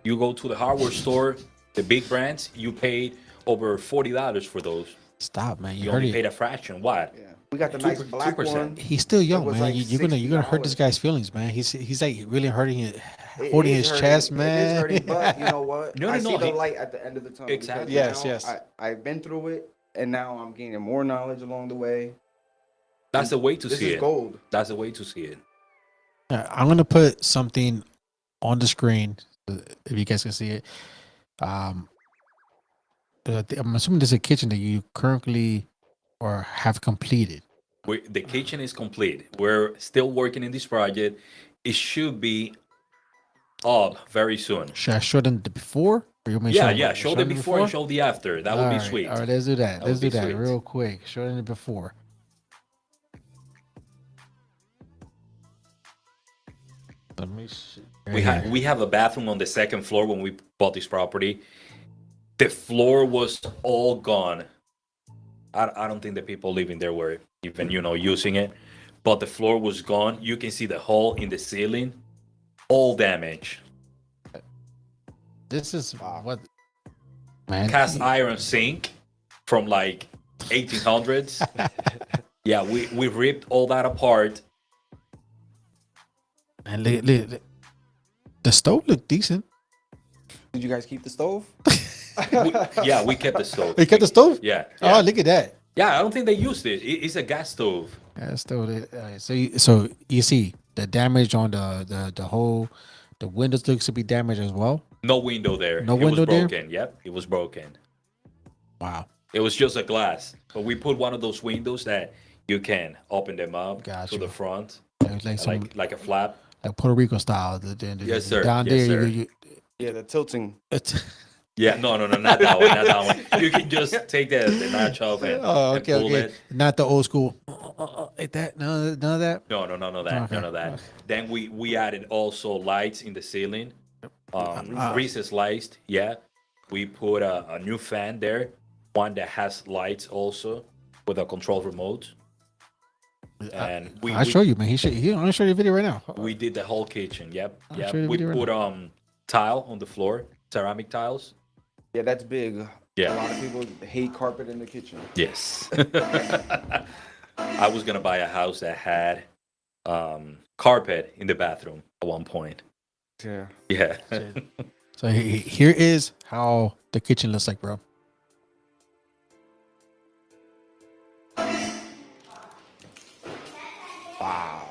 You go to the hardware store, the big brands, you paid over $40 for those. Stop, man. You You heard only it. paid a fraction. What? Yeah. We got the nice 2%. black one. He's still young, was man. like You're gonna hurt this $60. guy's feelings, man. He's like really hurting it, It holding is his hurting. chest, It man. is hurting, but you know what? No, I no, see no, the he- light at the end of the tunnel. because Exactly. Yes, now yes. I've been through it, and now I'm gaining more knowledge along the way. That's the way to This see is it. gold. That's the way to see it. I'm gonna put something on the screen if you guys can see it. I'm assuming this is a kitchen that you currently or have completed. The kitchen is complete. We're still working in this project. It should be up very soon. Should I show them the before? Or you want me to Yeah, them- yeah. Show the them before and show the after. That would be Alright, sweet. All right, let's do that. That Let's would do be that sweet. real quick. Show them the before. Let me see. We have a bathroom on the second floor when we bought this property. The floor was all gone. I don't think the people living there were even using it, but the floor was gone. You can see the hole in the ceiling, all damaged. This is Wow. what man. Cast iron sink from like 1800s. Yeah, we ripped all that apart. And look. The stove looked decent. Did you guys keep the stove? Yeah, we kept the stove. You kept the stove? Yeah, Oh, yeah. look at that. Yeah, I don't think they used it. It's a gas stove. Yeah, stove. So you see the damage on the whole. The windows looks to be damaged as well. No window there. No it window was there? broken. Yep, it was broken. Wow. It was just a glass, but we put one of those windows that you can open them up Got to you. the front, Like some like a flap. like Puerto Rico style. Yes, sir. Down Yes, there, sir. Yeah, the tilting. Yeah, no, not that one, not that one. You can just take the notch off and, Oh, and okay, pull okay. it. Not the old school. Like that. No, none of that. No, none of that, Okay. none of that. Then we added also lights in the ceiling, recessed lights. Yeah, we put a new fan there, one that has lights also with a control remote. And I'll show you, man. I'm gonna show you a video right now. we did the whole kitchen. Yep, I'll yep. show you the We video right put tile on the floor, ceramic tiles. Yeah, that's big. A Yeah. lot of people hate carpet in the kitchen. Yes. I was gonna buy a house that had carpet in the bathroom at one point. Yeah. Yeah. So here is how the kitchen looks like, bro. Wow.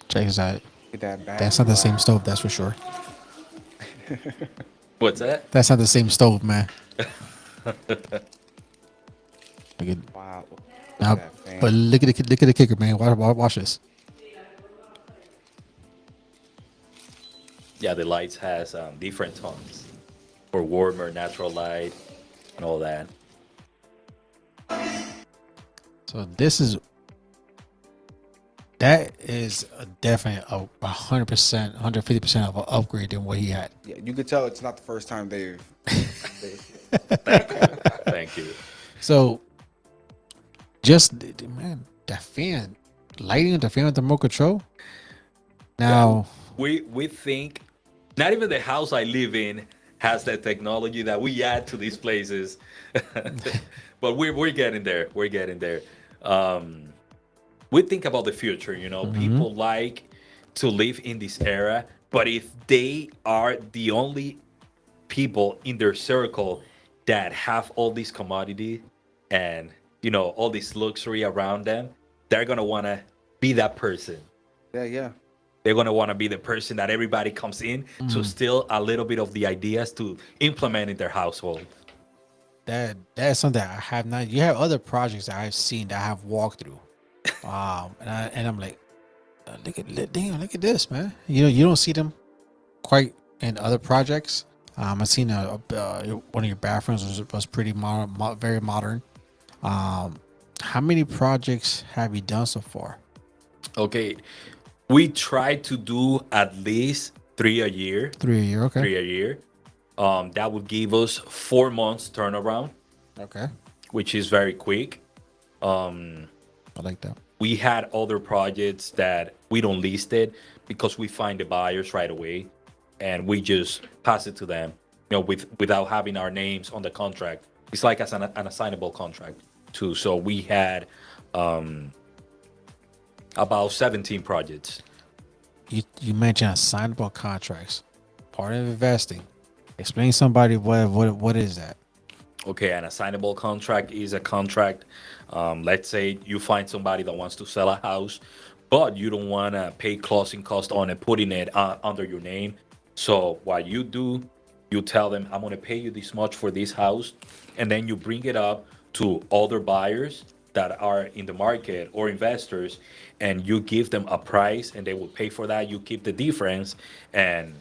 Check this out. Look at that back. That's not the same stove, that's for sure. What's that? That's not the same stove, man. Look at, Wow. Look now, at that fan. but look at the kicker, man. Watch this. Yeah, the lights has different tones for warmer, natural light, and all that. So that is a definite 100%, 150% of an upgrade than what he had. Yeah, you could tell it's not the first time they've Thank you. So just man, that fan, lighting of the fan with the remote control. Now, We think not even the house I live in has that technology that we add to these places. But we're getting there. We're getting there. We think about the future, people like to live in this era, but if they are the only people in their circle that have all these commodity and all this luxury around them, they're gonna want to be that person. yeah. They're gonna want to be the person that everybody comes in to steal a little bit of the ideas to implement in their household. that's something I have not. You have other projects that I've seen that I have walked through, and I'm like, look at this, man. You don't see them quite in other projects. I've seen one of your bathrooms was pretty modern, very modern. How many projects have you done so far? Okay, we try to do at least 3 a year. 3 a year. Okay. 3 a year. That would give us 4 months turnaround, Okay. which is very quick. I like that. We had other projects that we don't list it because we find the buyers right away, and we just pass it to them, without having our names on the contract. It's like as an assignable contract too. So we had about 17 projects. You mentioned assignable contracts, part of investing. Explain somebody what is that? Okay, an assignable contract is a contract. Let's say you find somebody that wants to sell a house, but you don't want to pay closing cost on it, putting it under your name. So what you do, you tell them, I'm going to pay you this much for this house, and then you bring it up to other buyers that are in the market or investors, and you give them a price, and they will pay for that. You keep the difference, and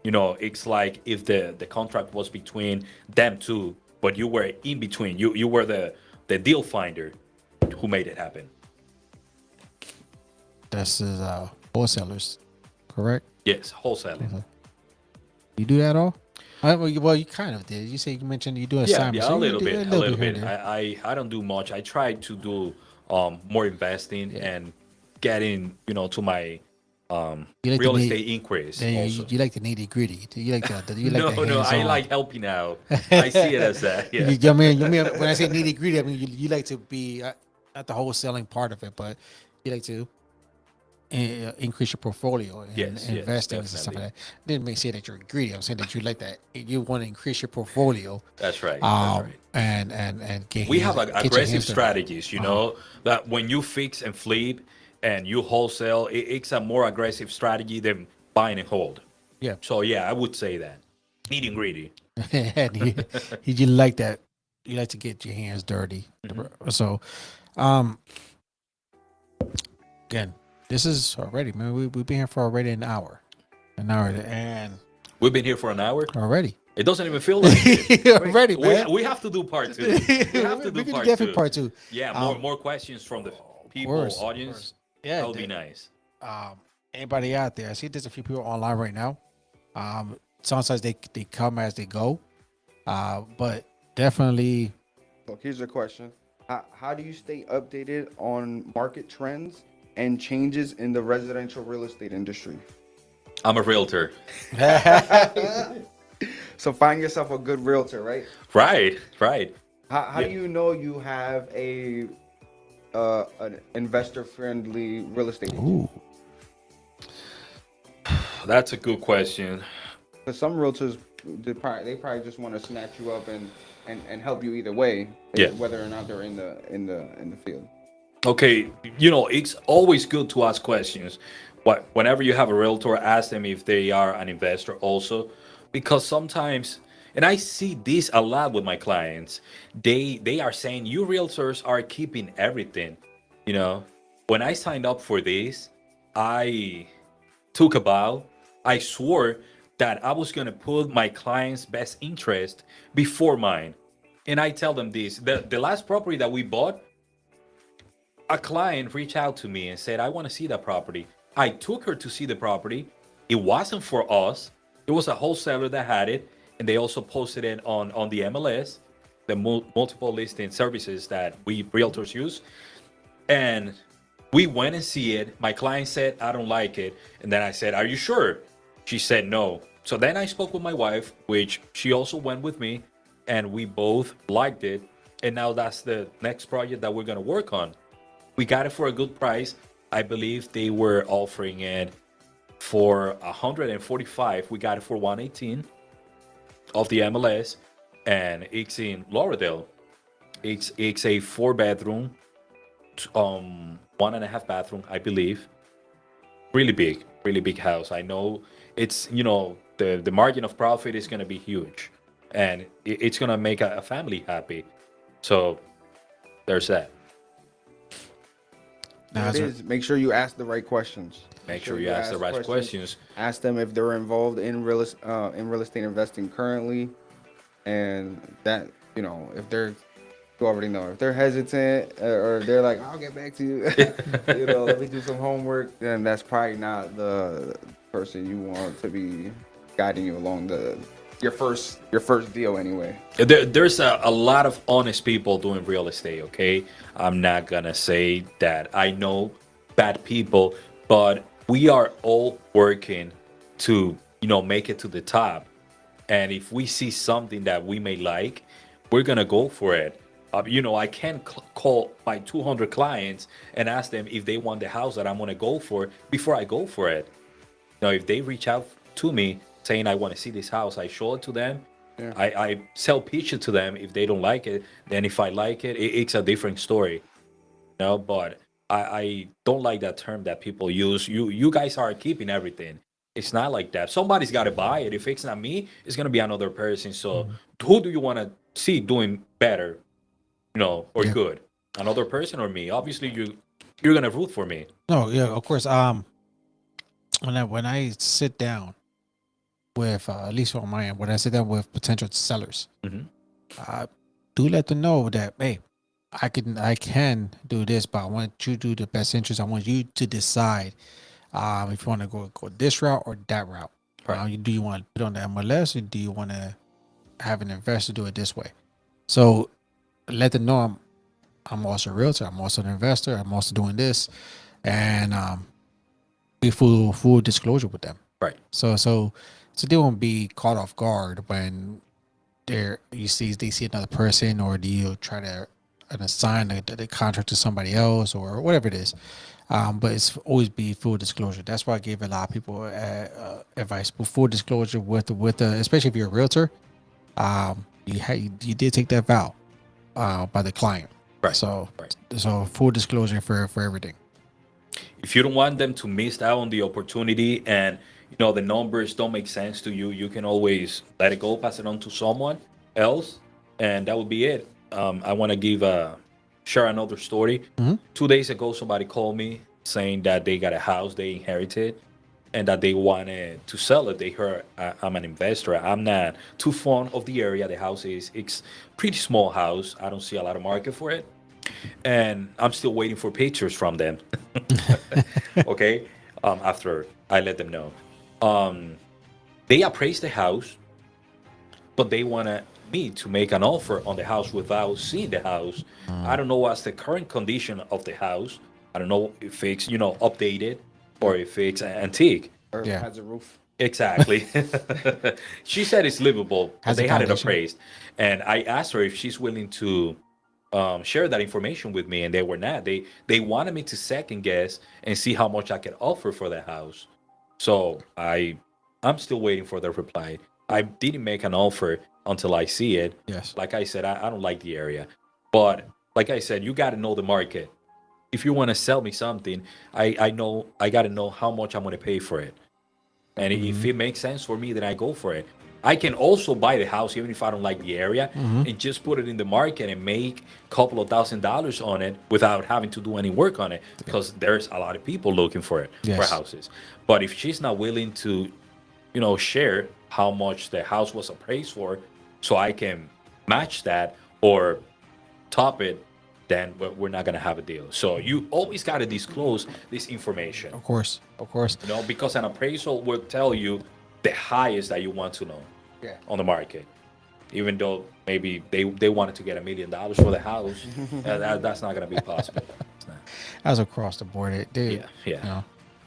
it's like if the contract was between them two, but you were in between. You were the deal finder who made it happen. This is wholesalers, correct? Yes, wholesaling. You do that all? Well, you kind of did. You mentioned you do Yeah, assignments. yeah, so a you little do bit, a little here bit. and there. I don't do much. I try to do more investing and getting to my You like real the estate inquiries Yeah, also. you like the nitty gritty. You like you like No, the no, I hands-on. like helping out. I see it as that. Yeah. I mean, when I say nitty gritty, I mean you like to be not the wholesaling part of it, but you like to increase your portfolio and Yes, investing and stuff like that. Didn't make say that you're greedy. I'm saying that you like that. You want to increase your portfolio. That's right. That's right. And get We hands, have get your aggressive hands dirty. strategies, that when you fix and flip and you wholesale, it's a more aggressive strategy than buying and hold. Yeah. So yeah, I would say that. Needy greedy. And you like that. You like to get your hands dirty. Mm-hmm. So, again, this is already, man. We've been here for already an hour, and We've been here for an hour. already. It doesn't even feel like it. Already, man. We have to do part two. We have to do can part definitely two. part two. Yeah, more questions from the people, course, of audience. course. Yeah, That would be nice. Anybody out there? I see there's a few people online right now. Sometimes they come as they go, but definitely. Look, here's a question: how do you stay updated on market trends and changes in the residential real estate industry? I'm a realtor. So find yourself a good realtor, right? Right, right. How do you know you have an investor friendly real estate agent? Ooh. That's a good question. Because some realtors, they probably just want to snatch you up and help you either way, Yeah. whether or not they're in the field. Okay, it's always good to ask questions. Whenever you have a realtor, ask them if they are an investor also, because sometimes, and I see this a lot with my clients, they are saying you realtors are keeping everything. When I signed up for this, I took a vow. I swore that I was going to put my client's best interest before mine. And I tell them this, the last property that we bought, a client reached out to me and said, I want to see that property. I took her to see the property. It wasn't for us. It was a wholesaler that had it. And they also posted it on the MLS, the multiple listing services that we realtors use. And we went and see it. My client said, I don't like it. And then I said, are you sure? She said no. So then I spoke with my wife, which she also went with me. And we both liked it. And now that's the next project that we're going to work on. We got it for a good price. I believe they were offering it for 145. We got it for 118 of the MLS, and it's in Lauderdale. It's a 4-bedroom, 1.5 bathroom, I believe. Really big house. I know it's the margin of profit is going to be huge, and it's going to make a family happy. So there's that. Now, it is. Make sure you ask the right questions. Make sure you ask the right questions. Ask them if they're involved in real estate investing currently, and that if they're, you already know, if they're hesitant or they're like, I'll get back to you, let me do some homework, then that's probably not the person you want to be guiding you along your first deal anyway. There's a lot of honest people doing real estate, okay? I'm not gonna say that I know bad people, but we are all working to, make it to the top. And if we see something that we may like, we're gonna go for it. I can't call my 200 clients and ask them if they want the house that I'm gonna go for before I go for it. If they reach out to me saying I want to see this house, I show it to them. Yeah. I sell picture to them. If they don't like it, then if I like it, it's a different story. But I don't like that term that people use. You guys are keeping everything. It's not like that. Somebody's got to buy it. If it's not me, it's gonna be another person. So who do you want to see doing better, or Yeah. good? Another person or me? Obviously, you're gonna root for me. No, yeah, of course. When I sit down with at least on my end, when I sit down with potential sellers, Mhm. I do let them know that hey, I can do this, but I want you to do the best interest. I want you to decide if you want to go this route or that route. Right. Do you want to put on the MLS or do you want to have an investor do it this way? So let them know I'm also a realtor. I'm also an investor. I'm also doing this, and be full disclosure with them. Right. So they won't be caught off guard when they see another person, or do you try to assign the contract to somebody else or whatever it is. But it's always be full disclosure. That's why I gave a lot of people advice. But full disclosure with especially if you're a realtor, you did take that vow by the client. Right. So Right. so full disclosure for everything. If you don't want them to miss out on the opportunity and the numbers don't make sense to you, you can always let it go, pass it on to someone else, and that would be it. I want to share another story. Mhm. 2 days ago, somebody called me saying that they got a house they inherited and that they wanted to sell it. They heard I'm an investor. I'm not too fond of the area. The house is it's pretty small house. I don't see a lot of market for it, and I'm still waiting for pictures from them. Okay, after I let them know, they appraised the house, but they wanted me to make an offer on the house without seeing the house. I don't know what's the current condition of the house. I don't know if it's updated or if it's antique. Or Yeah. has a roof. Exactly. She said it's livable, but Has a they had it foundation. appraised. And I asked her if she's willing to share that information with me, and they were not. They wanted me to second guess and see how much I could offer for the house. So I'm still waiting for the reply. I didn't make an offer until I see it. Yes. Like I said, I don't like the area, but like I said, you got to know the market. If you want to sell me something, I know I got to know how much I'm going to pay for it. And if it makes sense for me, then I go for it. I can also buy the house even if I don't like the area and just put it in the market and make a couple of $1,000s on it without having to do any work on it because there's a lot of people looking for it for Yes. houses. But if she's not willing to, share how much the house was appraised for, so I can match that or top it, then we're not gonna have a deal. So you always got to disclose this information. Of course. Because an appraisal will tell you the highest that you want to know Yeah. on the market. Even though maybe they wanted to get $1 million for the house, that's not going to be possible. It's not. As across the board, Yeah, yeah. You know,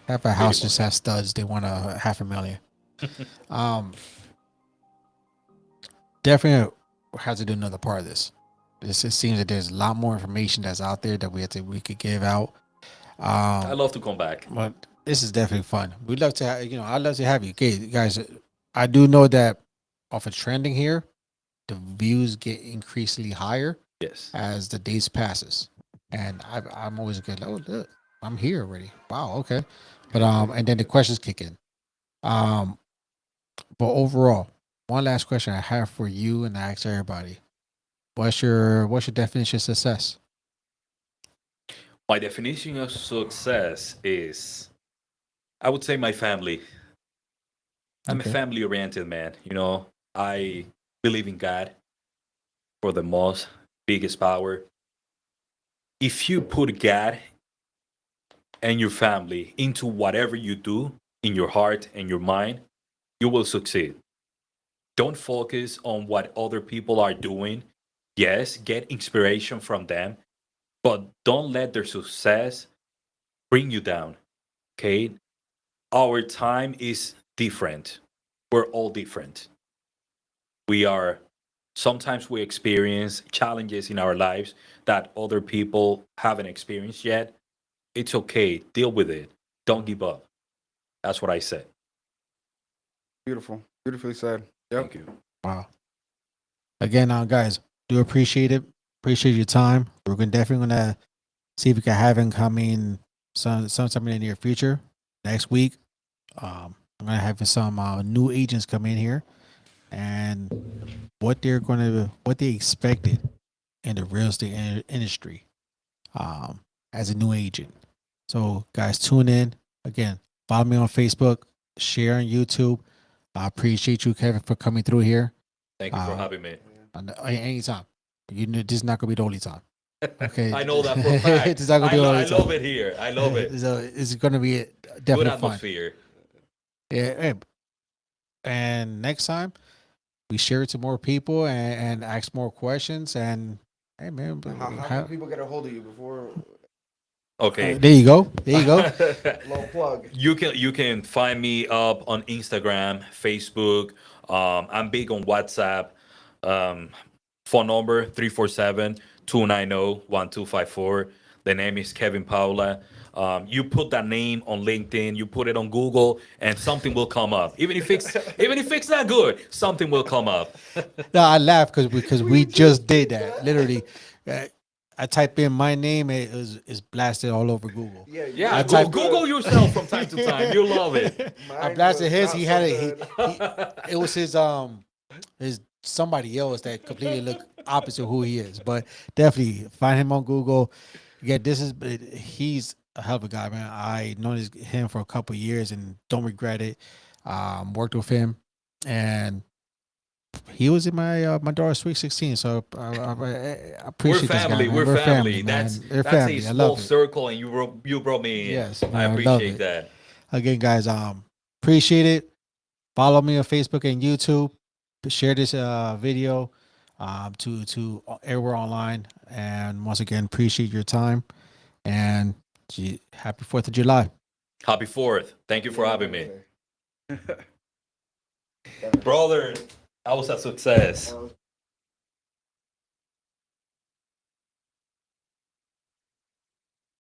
half a house just has studs. They want $500,000. Definitely have to do another part of this. It seems that there's a lot more information that's out there that we could give out. I love to come back. But this is definitely fun. We'd love to have, I'd love to have you. Okay, guys, I do know that off of trending here, the views get increasingly higher Yes. as the days passes. And I'm always good. Oh, look, I'm here already. Wow, okay. But and then the questions kick in. But overall, one last question I have for you and I ask everybody. What's your definition of success? My definition of success is, I would say, my family. I'm Okay. a family oriented man. I believe in God for the most biggest power. If you put God and your family into whatever you do, in your heart and your mind, you will succeed. Don't focus on what other people are doing. Yes, get inspiration from them, but don't let their success bring you down. Okay? Our time is different. We're all different. We are sometimes we experience challenges in our lives that other people haven't experienced yet. It's okay. Deal with it. Don't give up. That's what I said. Beautiful. Beautifully said. Yep. Thank you. Wow. Again, guys, do appreciate it. Appreciate your time. We're definitely gonna see if we can have him coming sometime in the near future. Next week, I'm gonna have some new agents come in here and what they expected in the real estate industry as a new agent. So, guys, tune in again. Follow me on Facebook, share on YouTube. I appreciate you, Kevin, for coming through here. Thank you for having me. Anytime. You know, this is not gonna be the only time. Okay. I know that for a fact. It's not gonna be the only I time. love it here. I love it. So it's gonna be Good definitely fun. atmosphere. Yeah. And next time we share it to more people and ask more questions. And hey, man, How can people get a hold of you before? Okay. there you go. There you go. Low plug. You can find me up on Instagram, Facebook. I'm big on WhatsApp. Phone number 347-290-1254. The name is Kevin Paula. You put that name on LinkedIn, you put it on Google, and something will come up. Even if it's not good, something will come up. No, I laugh because we just did that. Literally, I type in my name, it's blasted all over Google. Yeah, I type- Google yourself from time to time. You love it. I blasted his. He had it. It was his somebody else that completely looked opposite who he is. But definitely find him on Google. Yeah, he's a hell of a guy, man. I known him for a couple of years and don't regret it. Worked with him, and he was in my daughter's Sweet 16. So I appreciate We're family. this guy, man. We're family. man. We're We're family. family. That's I a small love it. circle, and you brought me in. Yes, man, I I love appreciate it. that. Again, guys, appreciate it. Follow me on Facebook and YouTube. Share this video to everywhere online. And once again, appreciate your time and happy 4th of July. Happy 4th. Thank you for having me. Brother, that was a success.